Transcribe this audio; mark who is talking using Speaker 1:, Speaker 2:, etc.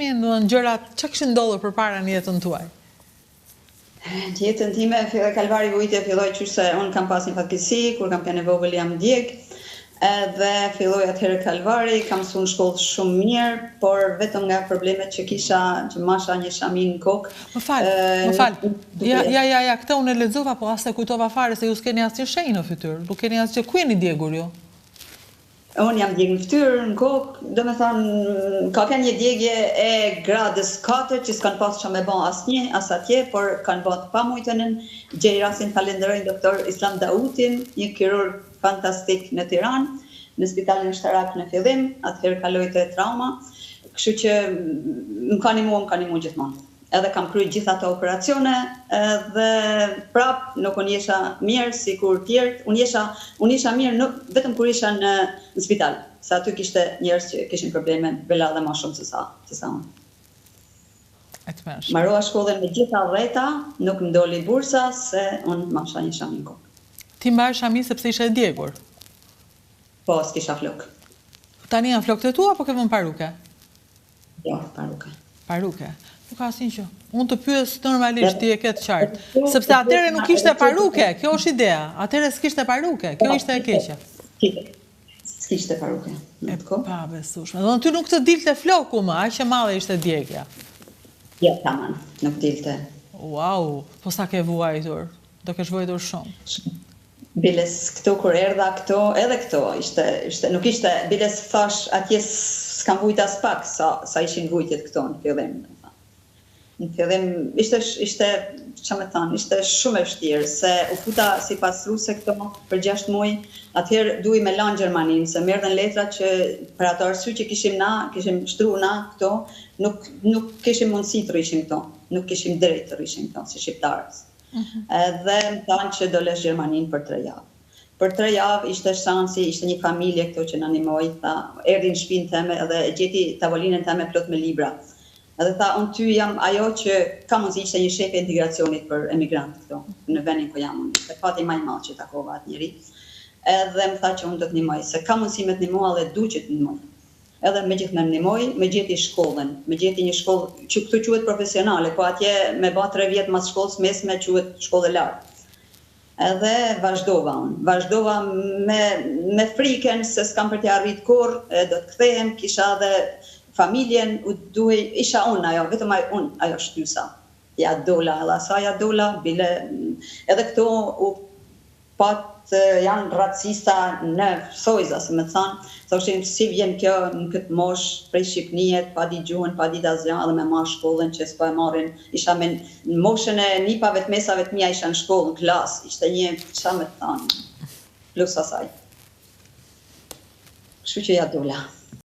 Speaker 1: Në gjërat, që këshin ndodhur përpara në jetën tuaj?
Speaker 2: Në jetën time, kalvari vujtje filloj që se unë kam pas një fatkeqësi, kur kam qenë e vogël jam djeg, dhe filloj atëherë kalvari, kam mësuar në shkollë shumë mirë, por vetëm nga problemet që kisha, që masha një shamin në kokë.
Speaker 1: Më falë. Ja, këta unë e lexova, po as e kujtova fare se ju s'keni asnjë shenjë në fytyrë, nuk keni asgjë. Ku jeni djegur ju?
Speaker 2: Unë jam djegë në fytyrë, në kokë, do me thonë, ka qenë një djegje e gradës 4, që s'kanë pas që me ba asnjë, as atje, por kanë ba të pamujtënën. Gjej rastin falenderoj doktor Islam Dautin, një kirurg fantastik në Tiranë, në spitalin shtarak në fillim, atëherë kaloj të trauma, kështu që më ka nimu gjithmonë. Edhe kam kryer gjitha ato operacione, dhe prap nuk unë jesha mirë si kur tjertë, unë isha mirë vetëm kur isha në spital, sa aty kishte njerëz që kishin probleme bela dhe ma shumë se sa unë. Marrova shkollën me gjitha dheta, nuk më doli bursa se unë masha një shamin kokë.
Speaker 1: Ti marrë shami sepse ishe e djegur?
Speaker 2: Po, s'kisha flok.
Speaker 1: Tani janë flokët e tua, apo ke vënë paruke?
Speaker 2: Jo, paruke.
Speaker 1: Paruke. Nuk ka asnjë gjë. Unë të pyes normalisht ti e ke të qartë. Sepse atëre nuk ishte paruke, kjo është idea. Atëre s'kishte paruke, kjo ishte e keqja.
Speaker 2: S'kishte paruke.
Speaker 1: E pa besueshme. Do ty nuk të dilte floku më, aq e madhe ishte djegja.
Speaker 2: Jo, tamam, nuk dilte.
Speaker 1: Wow, po sa ke vuajtur? Do kesh vuajtur shumë.
Speaker 2: Biles këto kur erdha këto, edhe këto nuk ishte, biles thash atje s'kam vujt as pak sa ishin vujtjet këto në fillim. Në fillim ishte shumë e vështirë, se u futa si pasruse këto për 6 muaj, atëherë duhi me lanë Gjermanin, se merdhen letra që për ato arsye që kishim shtru na këto, nuk kishim mundësi të rrishim këto, nuk kishim drejt të rrishim këto, si shqiptarës. Dhe më thanë që do lesh Gjermanin për 3 javë. Për 3 javë ishte shansi, ishte një familje këto që na nimoi, erdhi në shtëpinë time edhe e gjeti tavolinën time plot me libra. Edhe tha, unë ty jam ajo që ka mundësi ishte një shefe integracionit për emigrantë këto, në vendin ku jam unë. Se fati më i madh që takova atë njeri. Edhe më tha që unë do të nimoj, se ka mundësi me të nimoj dhe du që të nimoj. Edhe me gjithë me nimoj, me gjeti shkollën, me gjeti një shkollë që këtu quhet profesionale, po atje me ba 3 vjet mas shkollës mesme quhet shkollë e lartë. Edhe vazhdova me frikën se s'kam për t'ja arrit kurrë, do të kthehem, kisha edhe familjen, isha unë ajo, vetëm unë ajo shtysa. Ja dola, edhe asa ja dola, bile, edhe këto u pat janë racista në sojza, se me thanë, thoshin si vjen kjo në këtë mosh prej Shqipnijet, pa di gjuhën, pa di asgjë, edhe me marrë shkollën që s'po e marrin, isha me në moshën e nipave të mesave të mia isha në shkollë, në klasë, ishte një, qa me thanë, plus asaj. Kështu që ja dola.